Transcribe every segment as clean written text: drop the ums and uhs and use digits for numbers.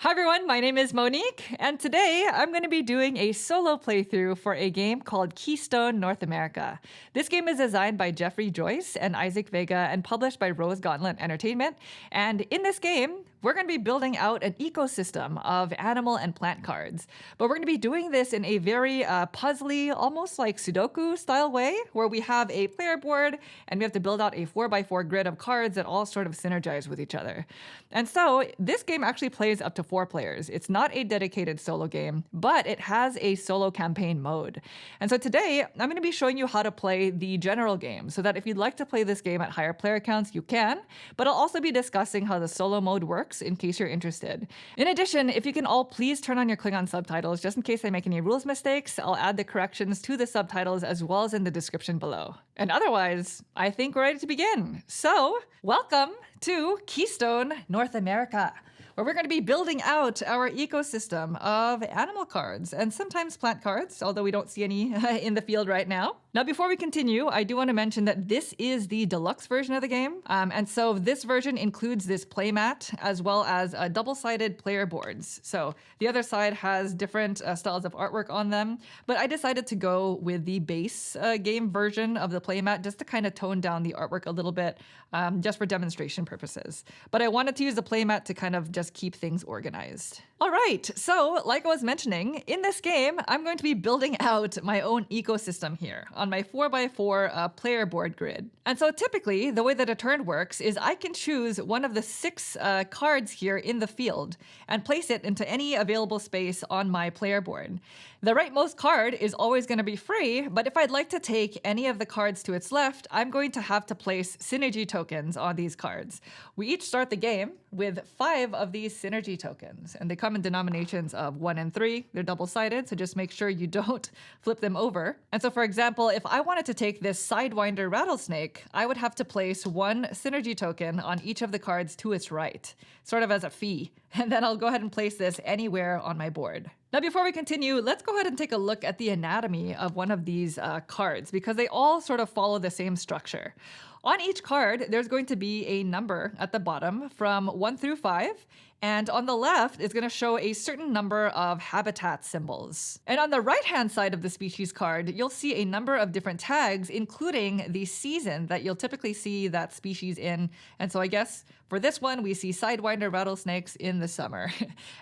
Hi everyone, my name is Monique, and today I'm going to be doing a solo playthrough for a game called Keystone North America. This game is designed by Joyce and Isaac Vega and published by Rose Gauntlet Entertainment. And in this game, we're going to be building out an ecosystem of animal and plant cards. But we're going to be doing this in a very puzzly, almost like Sudoku style way, where we have a player board and we have to build out a 4x4 grid of cards that all sort of synergize with each other. And so this game actually plays up to 4 players. It's not a dedicated solo game, but it has a solo campaign mode. And so today, I'm going to be showing you how to play the general game, so that if you'd like to play this game at higher player counts, you can, but I'll also be discussing how the solo mode works in case you're interested. In addition, if you can all please turn on your Klingon subtitles, just in case I make any rules mistakes, I'll add the corrections to the subtitles as well as in the description below. And otherwise, I think we're ready to begin. So, welcome to Keystone North America, where we're going to be building out our ecosystem of animal cards and sometimes plant cards, although we don't see any in the field right now. Now, before we continue, I do want to mention that this is the deluxe version of the game. And so this version includes this playmat as well as double-sided player boards. So the other side has different styles of artwork on them, but I decided to go with the base game version of the playmat just to kind of tone down the artwork a little bit, just for demonstration purposes. But I wanted to use the playmat to kind of just keep things organized. All right, so like I was mentioning, in this game, I'm going to be building out my own ecosystem here on my 4x4 player board grid. And so typically, the way that a turn works is I can choose one of the 6 cards here in the field and place it into any available space on my player board. The rightmost card is always going to be free, but if I'd like to take any of the cards to its left, I'm going to have to place synergy tokens on these cards. We each start the game with 5 of these synergy tokens, and they come in denominations of 1 and 3. They're double-sided, so just make sure you don't flip them over. And so, for example, if I wanted to take this Sidewinder Rattlesnake, I would have to place 1 synergy token on each of the cards to its right, sort of as a fee. And then I'll go ahead and place this anywhere on my board. Now, before we continue, let's go ahead and take a look at the anatomy of one of these cards, because they all sort of follow the same structure. On each card, there's going to be a number at the bottom from 1 through 5, and on the left is going to show a certain number of habitat symbols. And on the right-hand side of the species card, you'll see a number of different tags, including the season that you'll typically see that species in. And so I guess for this one, we see Sidewinder rattlesnakes in the summer.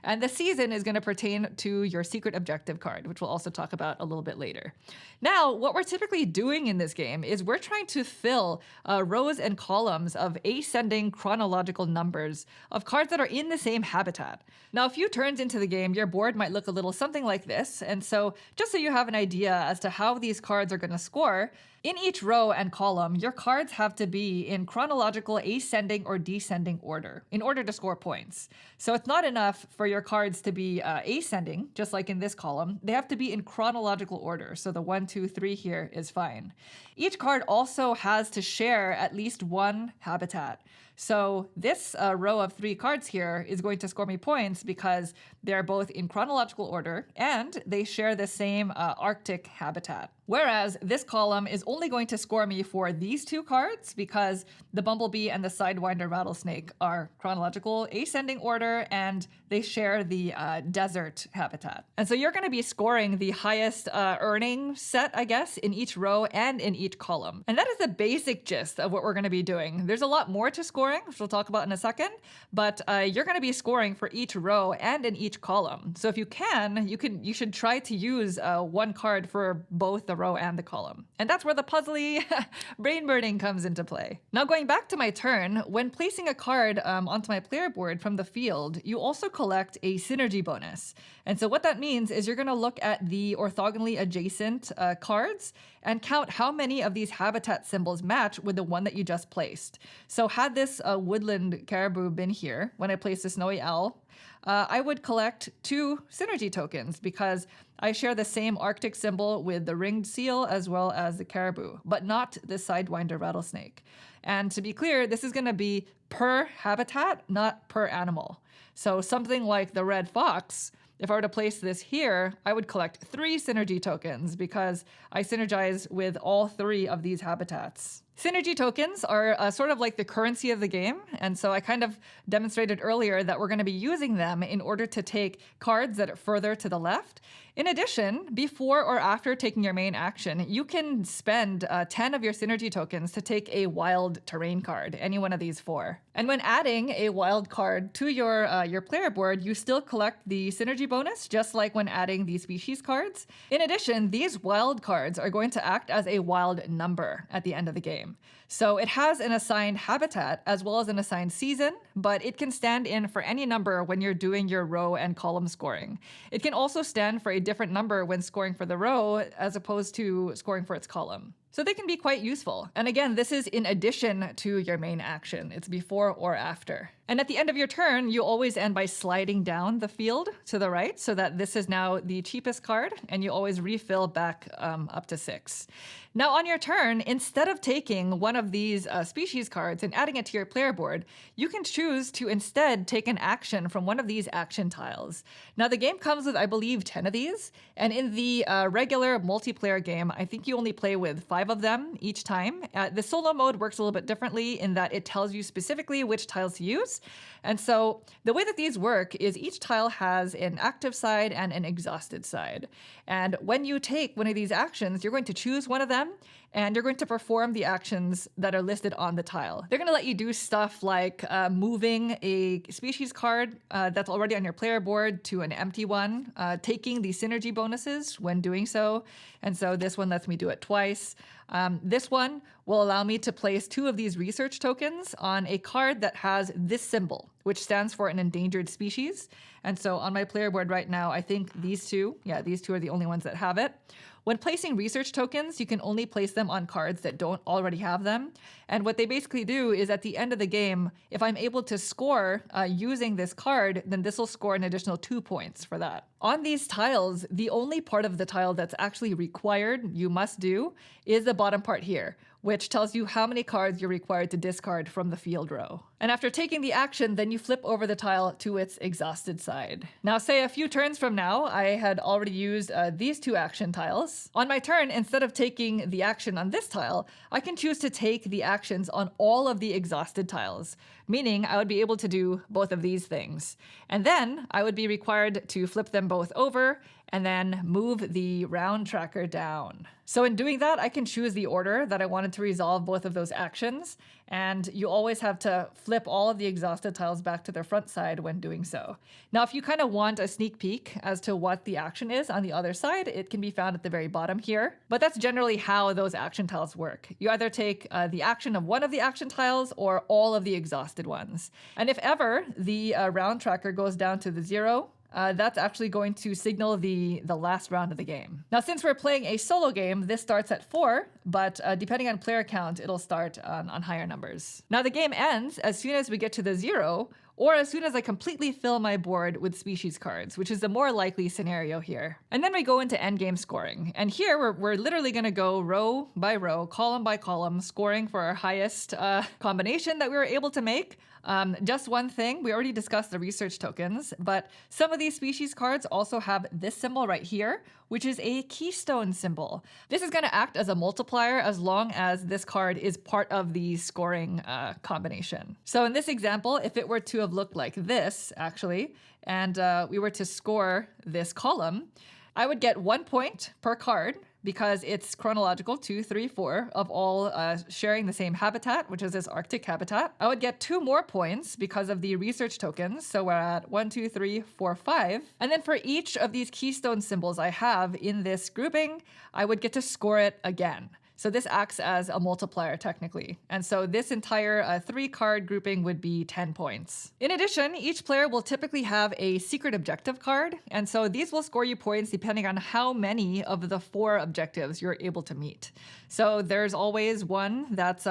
And the season is going to pertain to your secret objective card, which we'll also talk about a little bit later. Now, what we're typically doing in this game is we're trying to fill rows and columns of ascending chronological numbers of cards that are in the same habitat. Now, a few turns into the game, your board might look a little something like this. And so just so you have an idea as to how these cards are going to score, in each row and column, your cards have to be in chronological ascending or descending order in order to score points. So it's not enough for your cards to be ascending, just like in this column. They have to be in chronological order. So the 1, 2, 3 here is fine. Each card also has to share at least 1 habitat. So this row of 3 cards here is going to score me points because they're both in chronological order and they share the same Arctic habitat. Whereas this column is only going to score me for these 2 cards because the Bumblebee and the Sidewinder Rattlesnake are chronological ascending order and they share the desert habitat. And so you're going to be scoring the highest earning set, I guess, in each row and in each column. And that is the basic gist of what we're going to be doing. There's a lot more to scoring, which we'll talk about in a second, but you're going to be scoring for each row and in each column. So if you can, you should try to use 1 card for both the row and the column. And that's where the puzzly brain burning comes into play. Now, going back to my turn, when placing a card onto my player board from the field, you also collect a synergy bonus. And so what that means is you're going to look at the orthogonally adjacent cards and count how many of these habitat symbols match with the one that you just placed. So had this woodland caribou been here when I placed the snowy owl, I would collect 2 synergy tokens because I share the same Arctic symbol with the ringed seal as well as the caribou, but not the Sidewinder rattlesnake. And to be clear, this is going to be per habitat, not per animal. So something like the red fox, if I were to place this here, I would collect 3 synergy tokens because I synergize with all 3 of these habitats. Synergy tokens are sort of like the currency of the game. And so I kind of demonstrated earlier that we're going to be using them in order to take cards that are further to the left. In addition, before or after taking your main action, you can spend 10 of your synergy tokens to take a wild terrain card, any one of these four. And when adding a wild card to your player board, you still collect the synergy bonus, just like when adding the species cards. In addition, these wild cards are going to act as a wild number at the end of the game. So it has an assigned habitat as well as an assigned season, but it can stand in for any number when you're doing your row and column scoring. It can also stand for a different number when scoring for the row as opposed to scoring for its column. So they can be quite useful. And again, this is in addition to your main action. It's before or after. And at the end of your turn, you always end by sliding down the field to the right so that this is now the cheapest card, and you always refill back up to 6. Now on your turn, instead of taking one of these species cards and adding it to your player board, you can choose to instead take an action from one of these action tiles. Now the game comes with, I believe, 10 of these, and in the regular multiplayer game, I think you only play with 5 of them each time. The solo mode works a little bit differently in that it tells you specifically which tiles to use. And so the way that these work is each tile has an active side and an exhausted side. And when you take one of these actions, you're going to choose one of them and you're going to perform the actions that are listed on the tile. They're going to let you do stuff like moving a species card that's already on your player board to an empty one, taking the synergy bonuses when doing so. And so this one lets me do it twice. This one will allow me to place 2 of these research tokens on a card that has this symbol, which stands for an endangered species. And so on my player board right now, I think these two are the only ones that have it. When placing research tokens, you can only place them on cards that don't already have them. And what they basically do is at the end of the game, if I'm able to score using this card, then this will score an additional 2 points for that. On these tiles, the only part of the tile that's actually required, you must do, is the bottom part here, which tells you how many cards you're required to discard from the field row. And after taking the action, then you flip over the tile to its exhausted side. Now, say a few turns from now, I had already used these 2 action tiles. On my turn, instead of taking the action on this tile, I can choose to take the actions on all of the exhausted tiles, meaning I would be able to do both of these things. And then I would be required to flip them both over and then move the round tracker down. So in doing that, I can choose the order that I wanted to resolve both of those actions, and you always have to flip all of the exhausted tiles back to their front side when doing so. Now, if you kind of want a sneak peek as to what the action is on the other side, it can be found at the very bottom here, but that's generally how those action tiles work. You either take the action of one of the action tiles or all of the exhausted ones. And if ever the round tracker goes down to the 0, that's actually going to signal the last round of the game. Now, since we're playing a solo game, this starts at 4, but depending on player count, it'll start on higher numbers. Now, the game ends as soon as we get to the 0, or as soon as I completely fill my board with species cards, which is the more likely scenario here. And then we go into endgame scoring. And here we're literally going to go row by row, column by column, scoring for our highest combination that we were able to make. Just one thing, we already discussed the research tokens, but some of these species cards also have this symbol right here, which is a Keystone symbol. This is going to act as a multiplier as long as this card is part of the scoring combination. So in this example, if it were to have looked like this, actually, and we were to score this column, I would get 1 point per card because it's chronological 2, 3, 4 of all sharing the same habitat, which is this Arctic habitat. I would get 2 more points because of the research tokens. So we're at 1, 2, 3, 4, 5. And then for each of these Keystone symbols I have in this grouping, I would get to score it again. So this acts as a multiplier technically. And so this entire 3-card grouping would be 10 points. In addition, each player will typically have a secret objective card. And so these will score you points depending on how many of the 4 objectives you're able to meet. So there's always one that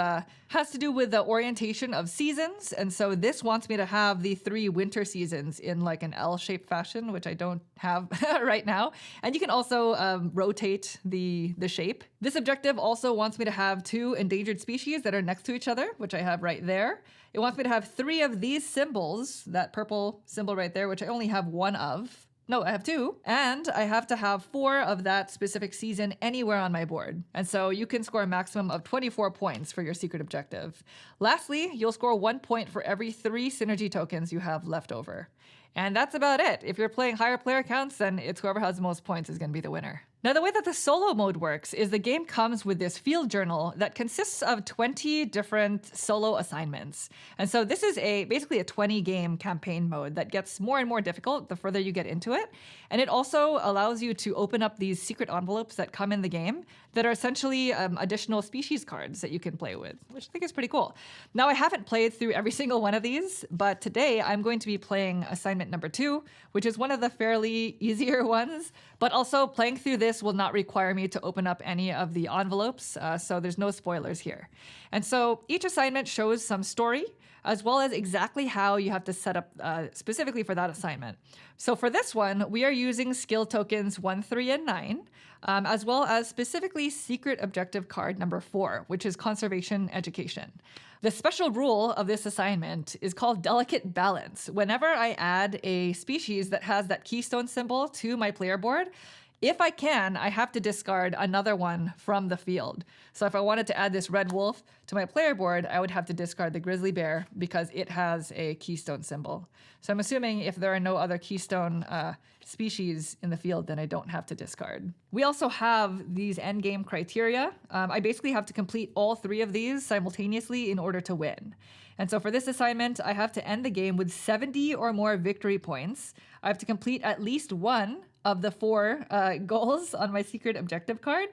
has to do with the orientation of seasons. And so this wants me to have the 3 winter seasons in like an L-shaped fashion, which I don't have right now. And you can also rotate the shape. This objective also wants me to have 2 endangered species that are next to each other, which I have right there. It wants me to have 3 of these symbols, that purple symbol right there, which I only have 1 of. No, I have 2. And I have to have 4 of that specific season anywhere on my board. And so you can score a maximum of 24 points for your secret objective. Lastly, you'll score 1 point for every 3 synergy tokens you have left over. And that's about it. If you're playing higher player counts, then it's whoever has the most points is going to be the winner. Now, the way that the solo mode works is the game comes with this field journal that consists of 20 different solo assignments. And so this is basically a 20-game campaign mode that gets more and more difficult the further you get into it. And it also allows you to open up these secret envelopes that come in the game that are essentially additional species cards that you can play with, which I think is pretty cool. Now, I haven't played through every single one of these, but today I'm going to be playing assignment number 2, which is one of the fairly easier ones. But also playing through this will not require me to open up any of the envelopes, so there's no spoilers here. And so each assignment shows some story, as well as exactly how you have to set up specifically for that assignment. So for this one, we are using skill tokens 1, 3, and 9, as well as specifically secret objective card number 4, which is conservation education. The special rule of this assignment is called delicate balance. Whenever I add a species that has that keystone symbol to my player board, if I can, I have to discard another one from the field. So if I wanted to add this red wolf to my player board, I would have to discard the grizzly bear because it has a keystone symbol. So I'm assuming if there are no other keystone species in the field, then I don't have to discard. We also have these endgame criteria. I basically have to complete all 3 of these simultaneously in order to win. And so for this assignment, I have to end the game with 70 or more victory points. I have to complete at least 1 of the 4 goals on my secret objective card.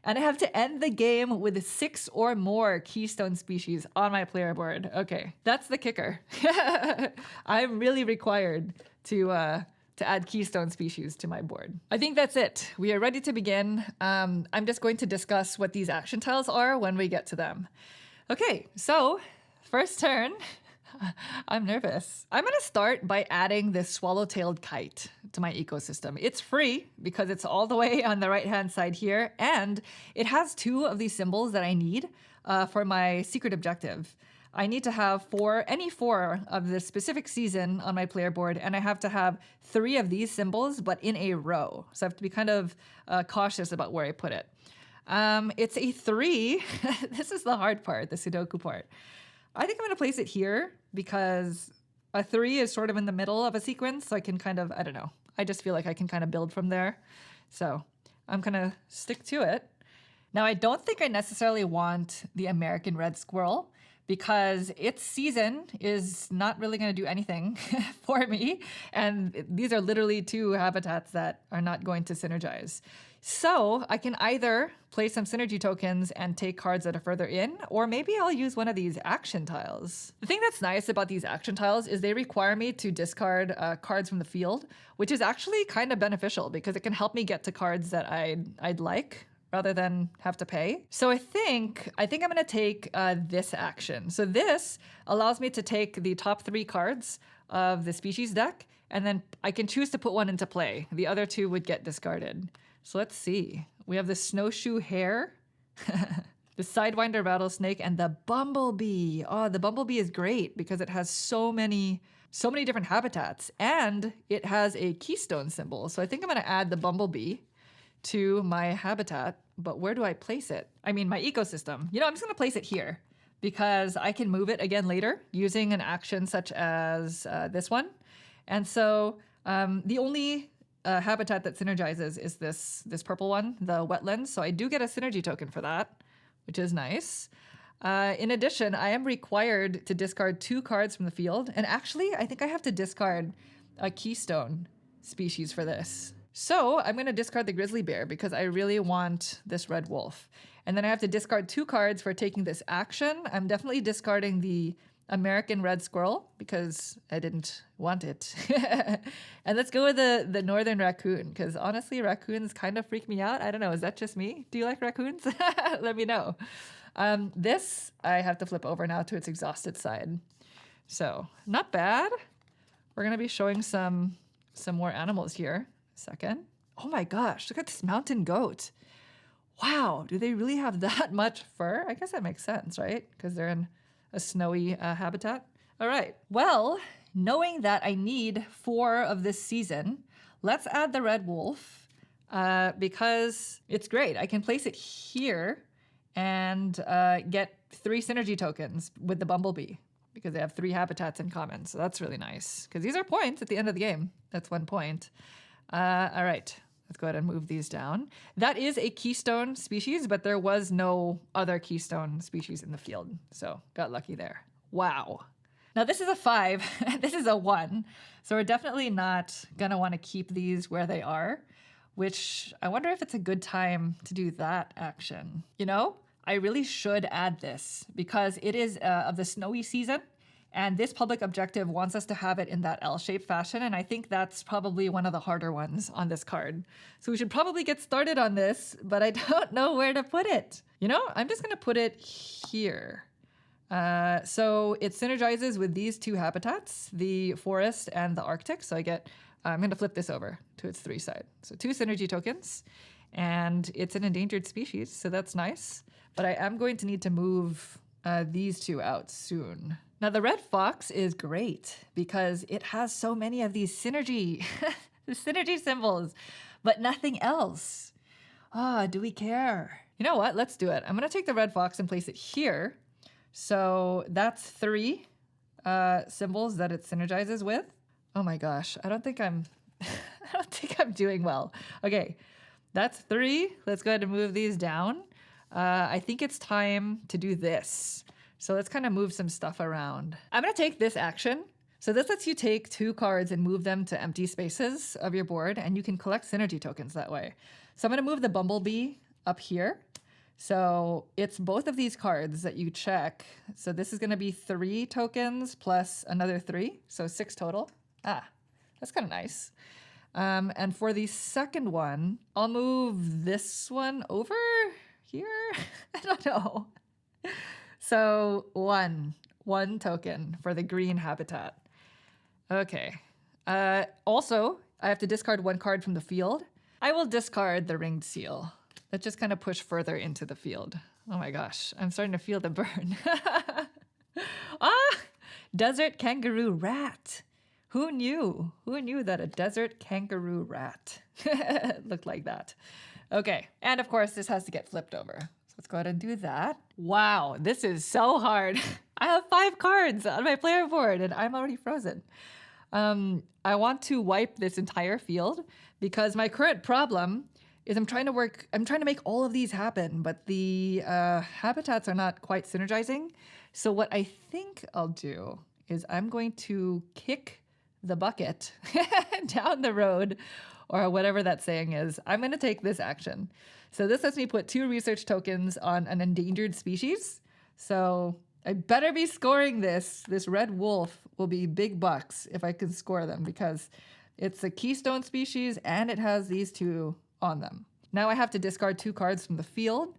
And I have to end the game with 6 or more keystone species on my player board. Okay, that's the kicker. I'm really required to add keystone species to my board. I think that's it. We are ready to begin. I'm just going to discuss what these action tiles are when we get to them. Okay, so first turn. I'm nervous. I'm going to start by adding this swallow-tailed kite to my ecosystem. It's free because it's all the way on the right-hand side here, and it has 2 of these symbols that I need for my secret objective. I need to have any 4 of this specific season on my player board, and I have to have 3 of these symbols, but in a row. So I have to be kind of cautious about where I put it. It's a 3. This is the hard part, the Sudoku part. I think I'm going to place it here because a 3 is sort of in the middle of a sequence. So I can kind of, I don't know. I just feel like I can kind of build from there. So I'm going to stick to it. Now, I don't think I necessarily want the American red squirrel because its season is not really going to do anything for me. And these are literally 2 habitats that are not going to synergize. So I can either play some synergy tokens and take cards that are further in, or maybe I'll use one of these action tiles. The thing that's nice about these action tiles is they require me to discard cards from the field, which is actually kind of beneficial because it can help me get to cards that I'd like rather than have to pay. So I think I'm going to take this action. So this allows me to take the top 3 cards of the species deck, and then I can choose to put one into play. The other 2 would get discarded. So let's see. We have the snowshoe hare, the sidewinder rattlesnake, and the bumblebee. Oh, the bumblebee is great because it has so many different habitats, and it has a keystone symbol. So I think I'm going to add the bumblebee to my habitat, but where do I place it? I mean, my ecosystem. I'm just going to place it here because I can move it again later using an action such as this one. And so the only habitat that synergizes is this purple one, the wetlands. So I do get a synergy token for that, which is nice. In addition, I am required to discard 2 cards from the field. And actually, I think I have to discard a keystone species for this. So I'm going to discard the grizzly bear because I really want this red wolf. And then I have to discard 2 cards for taking this action. I'm definitely discarding the American red squirrel because I didn't want it. And let's go with the northern raccoon because honestly, raccoons kind of freak me out. I don't know. Is that just me? Do you like raccoons? Let me know. This I have to flip over now to its exhausted side. So not bad. We're going to be showing some more animals here. Second. Oh my gosh, look at this mountain goat. Wow, do they really have that much fur? I guess that makes sense, right? Because they're in a snowy habitat. All right, well, knowing that I need 4 of this season, let's add the red wolf because it's great. I can place it here and get 3 synergy tokens with the bumblebee because they have 3 habitats in common. So that's really nice because these are points at the end of the game. That's 1 point. All right, let's go ahead and move these down. That is a keystone species, but there was no other keystone species in the field. So got lucky there. Wow. Now this is a 5, this is a 1. So we're definitely not gonna wanna keep these where they are, which I wonder if it's a good time to do that action. You know, I really should add this because it is of the snowy season and this public objective wants us to have it in that L-shaped fashion. And I think that's probably one of the harder ones on this card. So we should probably get started on this, but I don't know where to put it. You know, I'm just gonna put it here. So it synergizes with these 2 habitats, the forest and the Arctic. So I get, I'm going to flip this over to its 3 side. So 2 synergy tokens, and it's an endangered species, so that's nice. But I am going to need to move these 2 out soon. Now the red fox is great because it has so many of these synergy, the synergy symbols, but nothing else. Ah, do we care? You know what? Let's do it. I'm going to take the red fox and place it here. So that's 3 symbols that it synergizes with. Oh my gosh, I don't think I'm doing well. Okay, that's 3. Let's go ahead and move these down. I think it's time to do this. So let's kind of move some stuff around. I'm gonna take this action. So this lets you take 2 cards and move them to empty spaces of your board, and you can collect synergy tokens that way. So I'm gonna move the bumblebee up here. So it's both of these cards that you check. So this is going to be 3 tokens plus another 3. So 6 total. Ah, that's kind of nice. And for the second one, I'll move this one over here. I don't know. So 1 token for the green habitat. Okay. Also, I have to discard 1 card from the field. I will discard the ringed seal. Let's just kind of push further into the field. Oh my gosh, I'm starting to feel the burn. Desert kangaroo rat. Who knew? Who knew that a desert kangaroo rat looked like that? Okay, and of course this has to get flipped over. So let's go ahead and do that. Wow, this is so hard. I have 5 cards on my player board and I'm already frozen. I want to wipe this entire field because my current problem is I'm trying to make all of these happen, but the habitats are not quite synergizing. So what I think I'll do is I'm going to kick the bucket down the road, or whatever that saying is. I'm going to take this action. So this lets me put 2 research tokens on an endangered species. So I better be scoring this. This red wolf will be big bucks if I can score them because it's a keystone species and it has these 2 on them. Now I have to discard 2 cards from the field.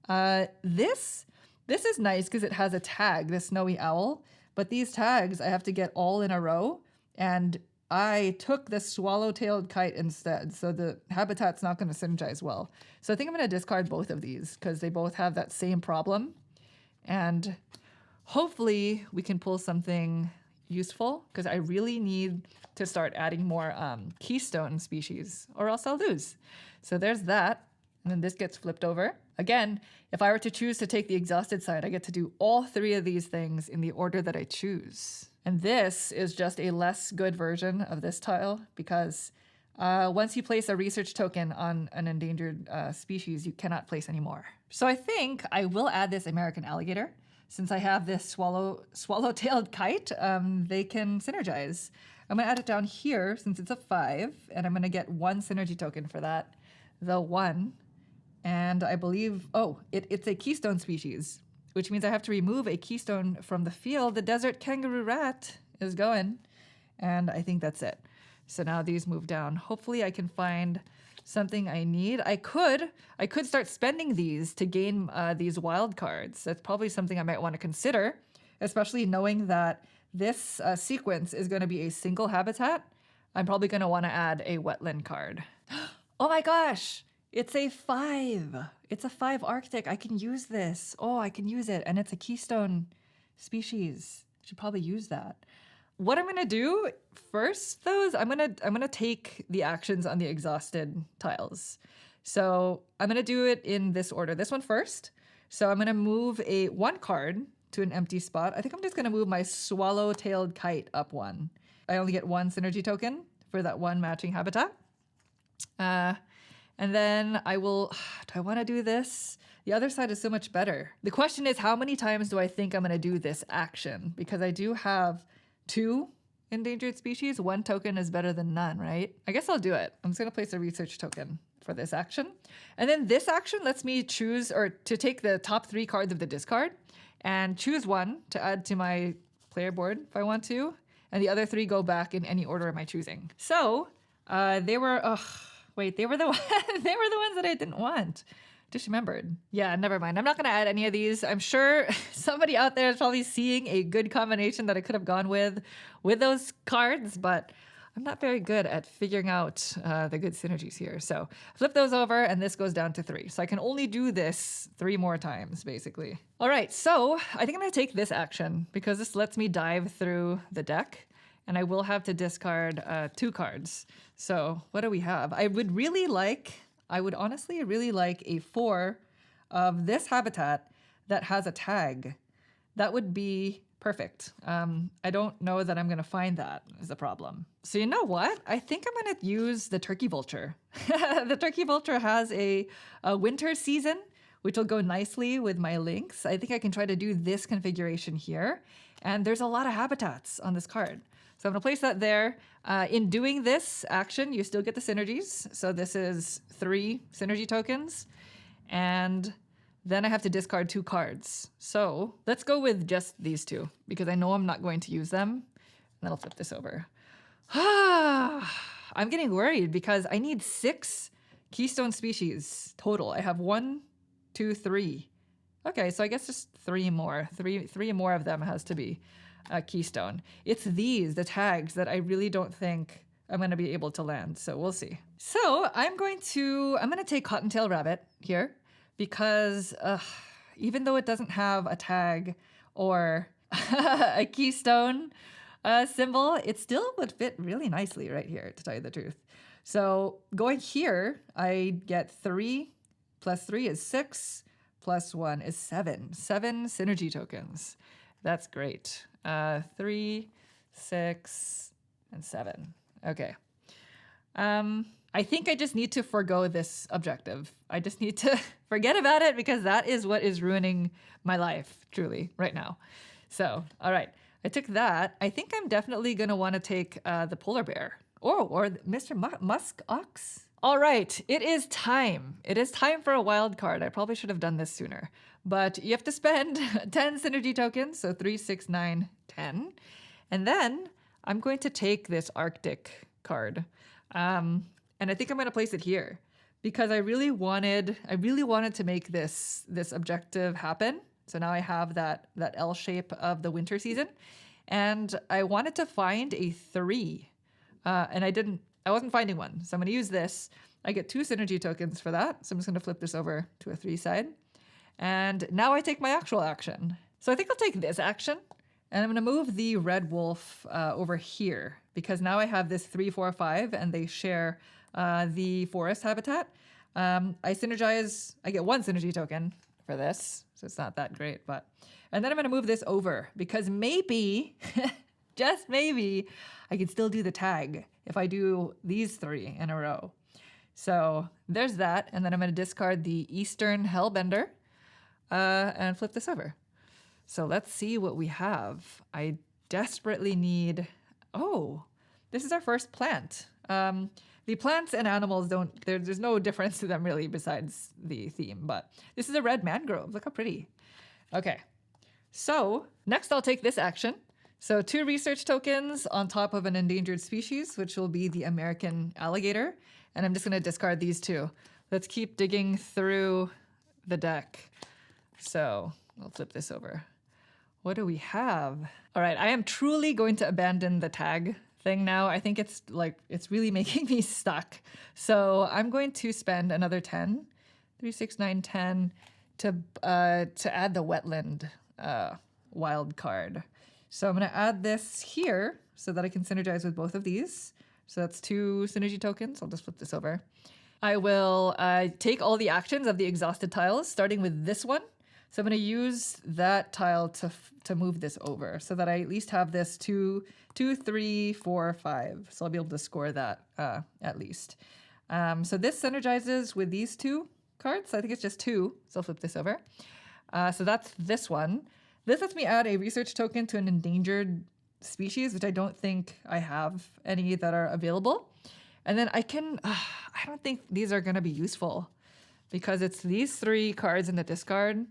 This is nice because it has a tag, the snowy owl, but these tags I have to get all in a row, and I took the swallow-tailed kite instead, so the habitat's not going to synergize well. So I think I'm going to discard both of these because they both have that same problem, and hopefully we can pull something useful because I really need to start adding more keystone species or else I'll lose. So there's that. And then this gets flipped over. Again, if I were to choose to take the exhausted side, I get to do all 3 of these things in the order that I choose. And this is just a less good version of this tile because once you place a research token on an endangered species, you cannot place any more. So I think I will add this American alligator. Since I have this swallow-tailed kite, they can synergize. I'm going to add it down here since it's a 5, and I'm going to get 1 synergy token for that, the 1. And I believe, it's a keystone species, which means I have to remove a keystone from the field. The desert kangaroo rat is going, and I think that's it. So now these move down. Hopefully I can find something I need. I could start spending these to gain these wild cards. That's probably something I might want to consider, especially knowing that this sequence is going to be a single habitat. I'm probably going to want to add a wetland card. Oh my gosh, it's a 5. It's a 5 Arctic. I can use this. Oh, I can use it. And it's a keystone species. I should probably use that. What I'm gonna do first, though, is I'm gonna take the actions on the exhausted tiles. So I'm gonna do it in this order. This one first. So I'm gonna move one card to an empty spot. I think I'm just gonna move my swallow-tailed kite up one. I only get one synergy token for that one matching habitat. And then I will, do I want to do this? The other side is so much better. The question is, how many times do I think I'm going to do this action? Because I do have 2 endangered species. 1 token is better than none, right? I guess I'll do it. I'm just going to place a research token for this action. And then this action lets me choose or to take the top 3 cards of the discard and choose one to add to my player board if I want to. And the other 3 go back in any order of my choosing. So they were, wait, they were the they were the ones that I didn't want. Just remembered. Yeah, never mind. I'm not going to add any of these. I'm sure somebody out there is probably seeing a good combination that I could have gone with those cards, but I'm not very good at figuring out the good synergies here. So flip those over, and this goes down to 3. So I can only do this 3 more times, basically. All right, so I think I'm going to take this action because this lets me dive through the deck, and I will have to discard 2 cards. So what do we have? I would honestly really like a 4 of this habitat that has a tag. That would be perfect. I don't know that I'm going to find that is the problem. So you know what? I think I'm going to use the turkey vulture. The turkey vulture has a winter season, which will go nicely with my links. I think I can try to do this configuration here. And there's a lot of habitats on this card. So I'm going to place that there. In doing this action, you still get the synergies. So this is 3 synergy tokens. And then I have to discard 2 cards. So let's go with just these 2 because I know I'm not going to use them. And then I'll flip this over. I'm getting worried because I need 6 Keystone species total. I have 1, 2, 3. Okay, so I guess just 3 more. Three more of them has to be Keystone. It's the tags that I really don't think I'm going to be able to land. So we'll see. So I'm going to take Cottontail Rabbit here because even though it doesn't have a tag or a Keystone symbol, it still would fit really nicely right here, to tell you the truth. So going here, I get 3 plus 3 is 6 plus 1 is 7. 7 synergy tokens. That's great. 3, 6, and 7. Okay. I think I just need to forgo this objective. I just need to forget about it because that is what is ruining my life, truly, right now. So, all right. I took that. I think I'm definitely going to want to take the polar bear. Or Mr. Musk Ox. All right. It is time. It is time for a wild card. I probably should have done this sooner. But you have to spend 10 synergy tokens. So 3, 6, 9, 10. And then I'm going to take this Arctic card. And I think I'm going to place it here because I really wanted to make this objective happen. So now I have that L shape of the winter season, and I wanted to find a 3, and I wasn't finding one. So I'm going to use this. I get 2 synergy tokens for that. So I'm just going to flip this over to a 3 side, and now I take my actual action. So I think I'll take this action, and I'm going to move the red wolf over here because now I have this 3, 4, 5, and they share the forest habitat. I get 1 synergy token for this, so it's not that great, and then I'm going to move this over because maybe, just maybe, I can still do the tag if I do these 3 in a row. So there's that, and then I'm going to discard the Eastern Hellbender and flip this over. So let's see what we have. I desperately need... Oh, this is our first plant. The plants and animals there's no difference to them really besides the theme, but this is a red mangrove. Look how pretty. Okay, so next I'll take this action. So 2 research tokens on top of an endangered species, which will be the American alligator. And I'm just going to discard these 2. Let's keep digging through the deck. So I'll flip this over. What do we have? All right, I am truly going to abandon the tag thing now. I think it's really making me stuck. So I'm going to spend another 10, 3, 6, 9, 10 to add the wetland wild card. So I'm going to add this here so that I can synergize with both of these. So that's 2 synergy tokens. I'll just flip this over. I will take all the actions of the exhausted tiles, starting with this one. So I'm going to use that tile to move this over so that I at least have this 2, 3, 4, 5. So I'll be able to score that at least. So this synergizes with these 2 cards. I think it's just 2. So I'll flip this over. So that's this one. This lets me add a research token to an endangered species, which I don't think I have any that are available. And then I can, I don't think these are going to be useful because it's these 3 cards in the discard.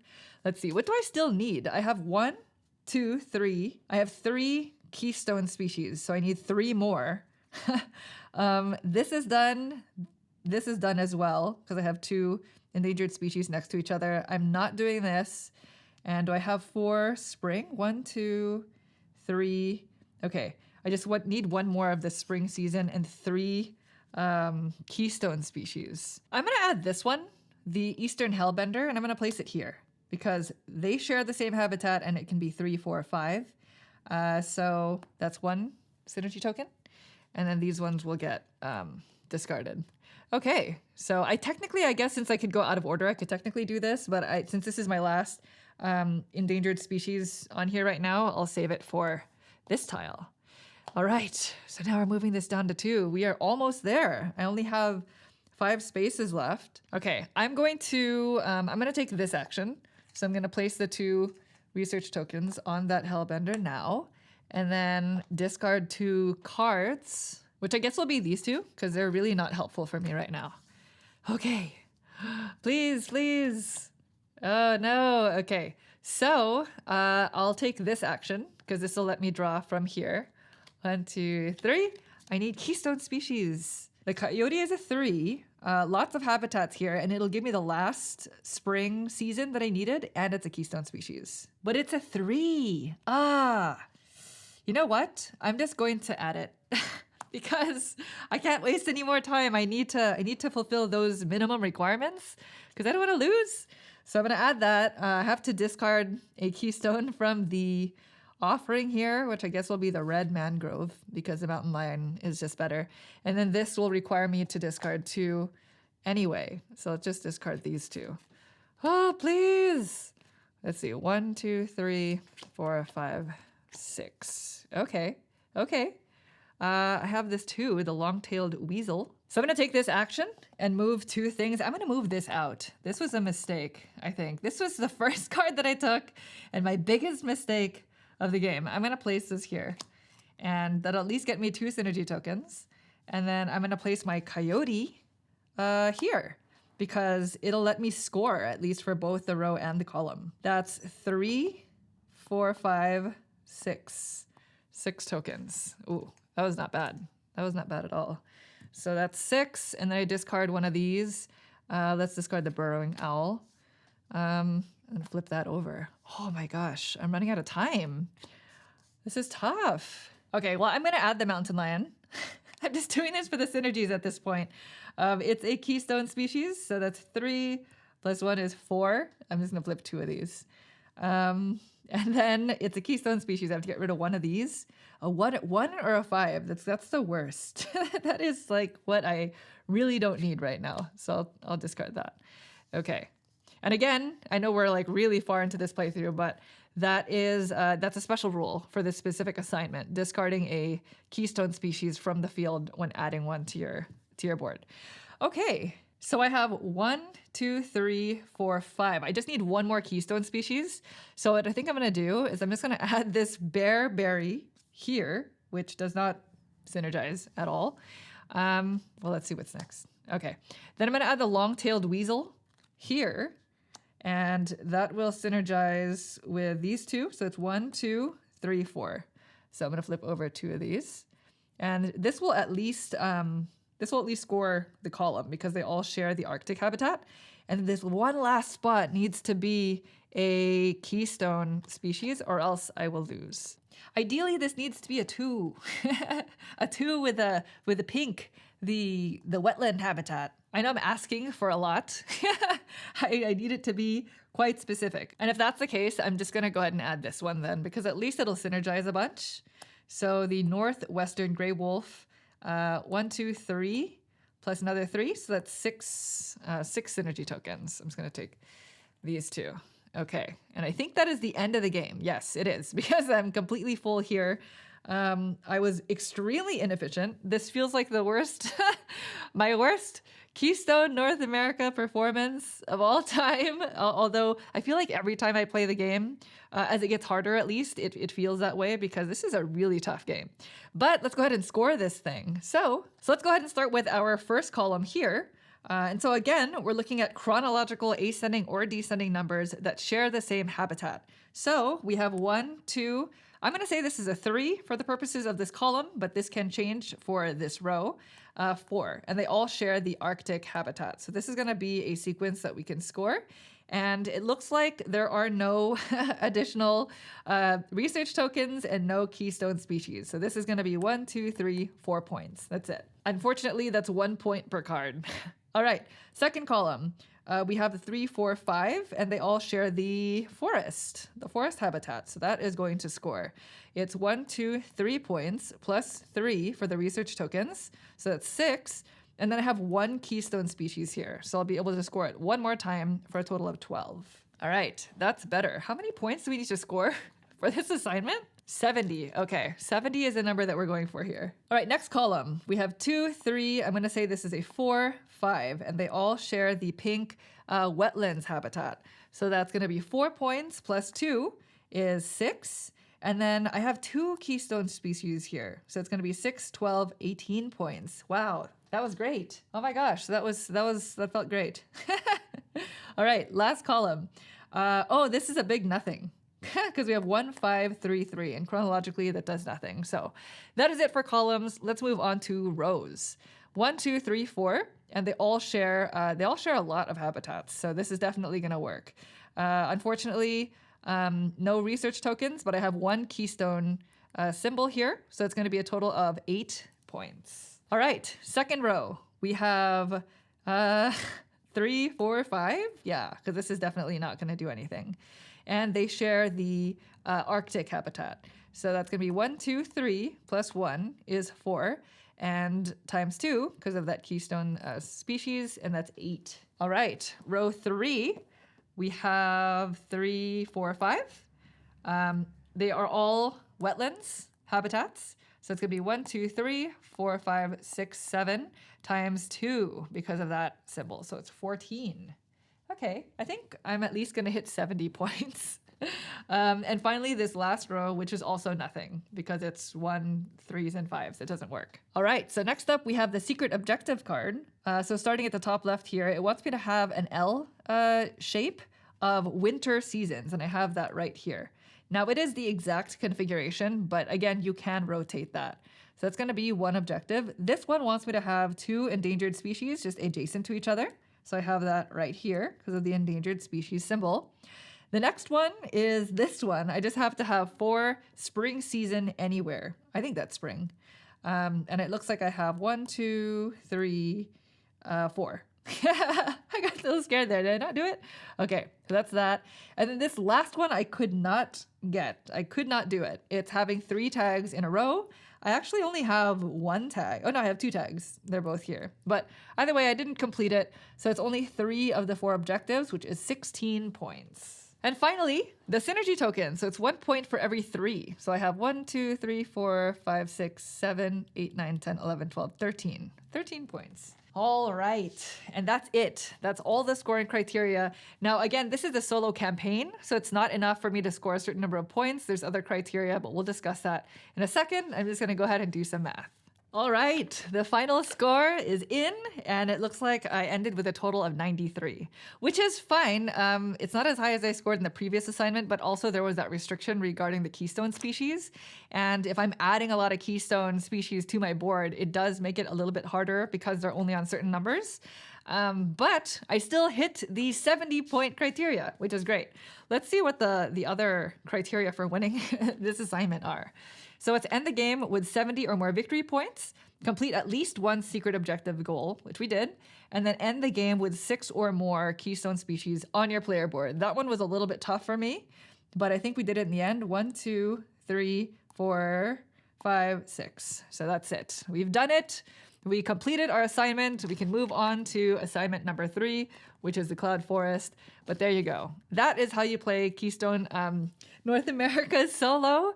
Let's see, what do I still need? I have 1, 2, 3. I have 3 Keystone species, so I need 3 more. This is done. This is done as well because I have 2 endangered species next to each other. I'm not doing this. And do I have 4 spring? 1, 2, 3. Okay, I just need 1 more of the spring season and 3 Keystone species. I'm going to add this one, the Eastern Hellbender, and I'm going to place it here because they share the same habitat and it can be 3, 4, 5. So that's 1 synergy token. And then these ones will get discarded. Okay, so I guess since I could go out of order, I could technically do this, but since this is my last endangered species on here right now, I'll save it for this tile. All right, so now we're moving this down to 2. We are almost there. I only have 5 spaces left. Okay, I'm going to take this action. So I'm going to place the 2 research tokens on that Hellbender now, and then discard 2 cards, which I guess will be these 2 because they're really not helpful for me right now. Okay, please, please. Oh no, okay. So I'll take this action because this will let me draw from here. 1, 2, 3. I need Keystone species. The coyote is a 3. Lots of habitats here, and it'll give me the last spring season that I needed, and it's a Keystone species. But it's a 3. You know what? I'm just going to add it because I can't waste any more time. I need to fulfill those minimum requirements because I don't want to lose. So I'm going to add that. I have to discard a Keystone from the offering here, which I guess will be the red mangrove because the mountain lion is just better. And then this will require me to discard 2 anyway. So let's just discard these 2. Oh, please. Let's see. 1, 2, 3, 4, 5, 6. Okay. I have this too, the long-tailed weasel. So I'm going to take this action and move 2 things. I'm going to move this out. This was a mistake, I think. This was the first card that I took and my biggest mistake of the game. I'm going to place this here. And that'll at least get me 2 synergy tokens. And then I'm going to place my coyote here because it'll let me score at least for both the row and the column. That's 3, 4, 5, 6. 6 tokens. Ooh, that was not bad. That was not bad at all. So that's 6, and then I discard one of these. Let's discard the burrowing owl. And flip that over. Oh my gosh, I'm running out of time. This is tough. Okay, well, I'm going to add the mountain lion. I'm just doing this for the synergies at this point. It's a Keystone species, so that's 3 plus 1 is 4. I'm just going to flip 2 of these. And then it's a Keystone species. I have to get rid of 1 of these. A 1 or a 5. That's the worst. That is like what I really don't need right now. So I'll discard that. Okay. And again, I know we're like really far into this playthrough, but that's a special rule for this specific assignment, discarding a Keystone species from the field when adding 1 to your board. Okay. So I have 1, 2, 3, 4, 5. I just need 1 more Keystone species. So what I think I'm going to do is I'm just going to add this bear berry here, which does not synergize at all. Well, let's see what's next. Okay. Then I'm going to add the long-tailed weasel here, and that will synergize with these 2. So it's 1, 2, 3, 4. So I'm going to flip over 2 of these. And this will at least score the column because they all share the Arctic habitat. And this one last spot needs to be a Keystone species or else I will lose. Ideally, this needs to be a 2. A 2 with a pink, the wetland habitat. I know I'm asking for a lot. I need it to be quite specific. And if that's the case, I'm just going to go ahead and add this one then because at least it'll synergize a bunch. So the northwestern gray wolf, 1, 2, 3, plus another 3. So that's 6 synergy tokens. I'm just going to take these two. Okay. And I think that is the end of the game. Yes, it is, because I'm completely full here. I was extremely inefficient. This feels like the worst, my worst Keystone North America performance of all time. Although I feel like every time I play the game, as it gets harder at least, it feels that way, because this is a really tough game. But let's go ahead and score this thing. So let's go ahead and start with our first column here. And so again, we're looking at chronological ascending or descending numbers that share the same habitat. So we have 1, 2, I'm going to say this is a 3 for the purposes of this column, but this can change for this row, 4. And they all share the Arctic habitat. So this is going to be a sequence that we can score. And it looks like there are no additional research tokens and no keystone species. So this is going to be 1, 2, 3, 4 points. That's it. Unfortunately, that's 1 point per card. All right, second column. We have the 3, 4, 5, and they all share the forest habitat. So that is going to score. It's 1, 2, 3 points plus 3 for the research tokens. So that's 6. And then I have 1 keystone species here. So I'll be able to score it 1 more time for a total of 12. All right, that's better. How many points do we need to score for this assignment? 70. Okay, 70 is the number that we're going for here. All right, next column. We have 2, 3. I'm going to say this is a 4, 5, and they all share the pink wetlands habitat. So that's going to be 4 points plus 2 is 6. And then I have 2 keystone species here. So it's going to be 6, 12, 18 points. Wow, that was great. Oh my gosh, that felt great. All right, last column. Oh, this is a big nothing. Because we have 1, 5, 3, 3, and chronologically that does nothing. So that is it for columns. Let's move on to rows. 1, 2, 3, 4, and they all share a lot of habitats. So this is definitely going to work. Unfortunately, no research tokens, but I have 1 keystone symbol here. So it's going to be a total of 8 points. All right, second row. We have 3, 4, 5. Yeah, because this is definitely not going to do anything. And they share the Arctic habitat. So that's going to be 1, 2, 3 plus 1 is 4, and times 2 because of that keystone species, and that's 8. All right, row 3, we have 3, 4, 5. They are all wetlands habitats. So it's going to be 1, 2, 3, 4, 5, 6, 7 times 2 because of that symbol. So it's 14. Okay, I think I'm at least going to hit 70 points. And finally, this last row, which is also nothing because it's 1, 3s, and 5s. It doesn't work. All right, so next up, we have the secret objective card. So starting at the top left here, it wants me to have an L shape of winter seasons, and I have that right here. Now, it is the exact configuration, but again, you can rotate that. So that's going to be 1 objective. This one wants me to have 2 endangered species just adjacent to each other. So I have that right here because of the endangered species symbol. The next one is this one. I just have to have 4 spring season anywhere. I think that's spring. And it looks like I have 1, 2, 3, 4. I got a little scared there. Did I not do it? Okay, so that's that. And then this last one I could not get. I could not do it. It's having 3 tags in a row. I actually only have 1 tag. Oh no, I have 2 tags. They're both here. But either way, I didn't complete it. So it's only 3 of the 4 objectives, which is 16 points. And finally, the synergy token. So it's 1 point for every 3. So I have 1, 2, 3, 4, 5, 6, 7, 8, 9, 10, 11, 12, 13. 13 points. All right, and that's it. That's all the scoring criteria. Now, again, this is a solo campaign, so it's not enough for me to score a certain number of points. There's other criteria, but we'll discuss that in a second. I'm just going to go ahead and do some math. All right, the final score is in, and it looks like I ended with a total of 93, which is fine. It's not as high as I scored in the previous assignment, but also there was that restriction regarding the keystone species. And if I'm adding a lot of keystone species to my board, it does make it a little bit harder because they're only on certain numbers. But I still hit the 70-point criteria, which is great. Let's see what the other criteria for winning this assignment are. So it's end the game with 70 or more victory points, complete at least 1 secret objective goal, which we did, and then end the game with 6 or more keystone species on your player board. That one was a little bit tough for me, but I think we did it in the end. 1, 2, 3, 4, 5, 6. So that's it. We've done it. We completed our assignment. We can move on to assignment number 3, which is the Cloud Forest. But there you go. That is how you play Keystone North America solo.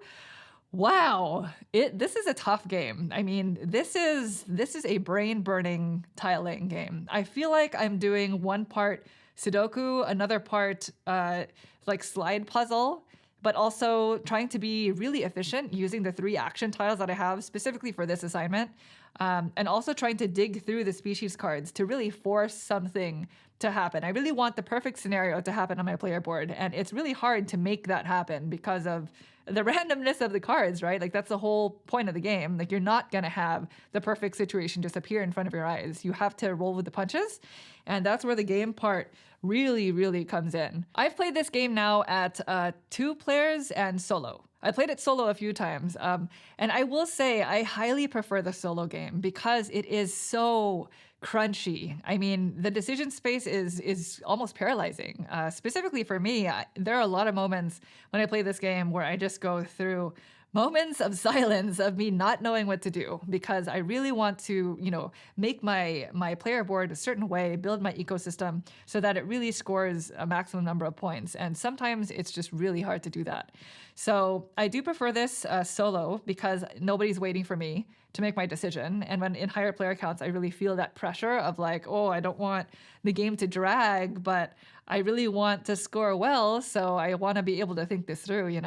Wow, this is a tough game. I mean, this is a brain-burning tile-laying game. I feel like I'm doing one part Sudoku, another part like slide puzzle, but also trying to be really efficient using the 3 action tiles that I have specifically for this assignment, and also trying to dig through the species cards to really force something to happen. I really want the perfect scenario to happen on my player board, and it's really hard to make that happen because of the randomness of the cards, right? Like that's the whole point of the game. Like you're not gonna have the perfect situation just appear in front of your eyes. You have to roll with the punches, and that's where the game part really, really comes in. I've played this game now at 2 players and solo. I played it solo a few times, and I will say I highly prefer the solo game because it is so crunchy. I mean, the decision space is almost paralyzing. Specifically for me, there are a lot of moments when I play this game where I just go through moments of silence of me not knowing what to do because I really want to, make my player board a certain way, build my ecosystem so that it really scores a maximum number of points. And sometimes it's just really hard to do that. So I do prefer this solo because nobody's waiting for me to make my decision. And when in higher player counts, I really feel that pressure of like, oh, I don't want the game to drag, but I really want to score well, so I want to be able to think this through,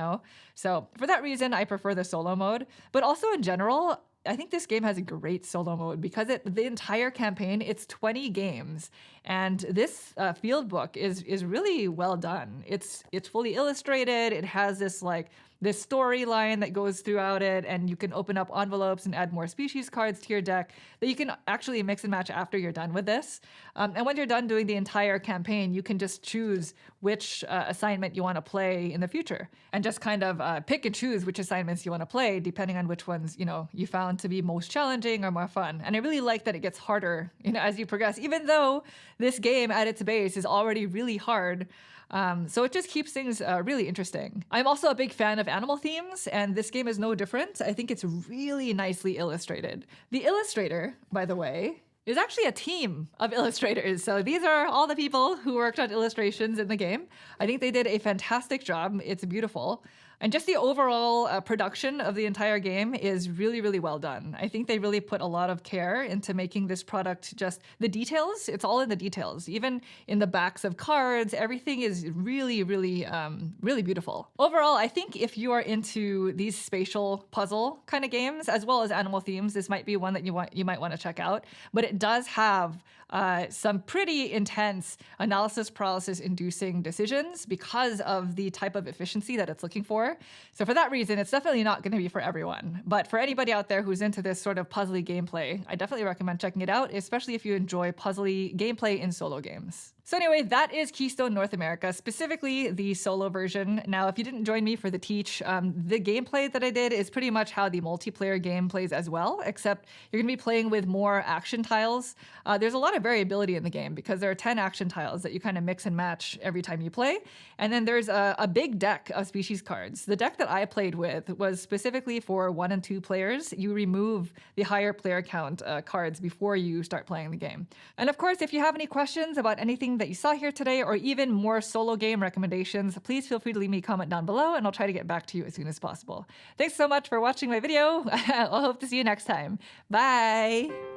So for that reason, I prefer the solo mode. But also in general, I think this game has a great solo mode because the entire campaign, it's 20 games. And this field book is really well done. It's fully illustrated. It has this storyline that goes throughout it, and you can open up envelopes and add more species cards to your deck that you can actually mix and match after you're done with this. And when you're done doing the entire campaign, you can just choose which assignment you want to play in the future and just kind of pick and choose which assignments you want to play depending on which ones, you found to be most challenging or more fun. And I really like that it gets harder, as you progress, even though this game at its base is already really hard. So it just keeps things really interesting. I'm also a big fan of animal themes, and this game is no different. I think it's really nicely illustrated. The illustrator, by the way, is actually a team of illustrators. So these are all the people who worked on illustrations in the game. I think they did a fantastic job. It's beautiful. And just the overall production of the entire game is really, really well done. I think they really put a lot of care into making this product just the details. It's all in the details. Even in the backs of cards, everything is really, really, really beautiful. Overall, I think if you are into these spatial puzzle kind of games, as well as animal themes, this might be one that you might want to check out. But it does have some pretty intense analysis paralysis inducing decisions because of the type of efficiency that it's looking for. So for that reason, it's definitely not going to be for everyone. But for anybody out there who's into this sort of puzzly gameplay, I definitely recommend checking it out, especially if you enjoy puzzly gameplay in solo games. So anyway, that is Keystone North America, specifically the solo version. Now, if you didn't join me for the teach, the gameplay that I did is pretty much how the multiplayer game plays as well, except you're going to be playing with more action tiles. There's a lot of variability in the game because there are 10 action tiles that you kind of mix and match every time you play. And then there's a big deck of species cards. The deck that I played with was specifically for 1 and 2 players. You remove the higher player count cards before you start playing the game. And of course, if you have any questions about anything that you saw here today or even more solo game recommendations, please feel free to leave me a comment down below and I'll try to get back to you as soon as possible. Thanks so much for watching my video. I'll hope to see you next time. Bye!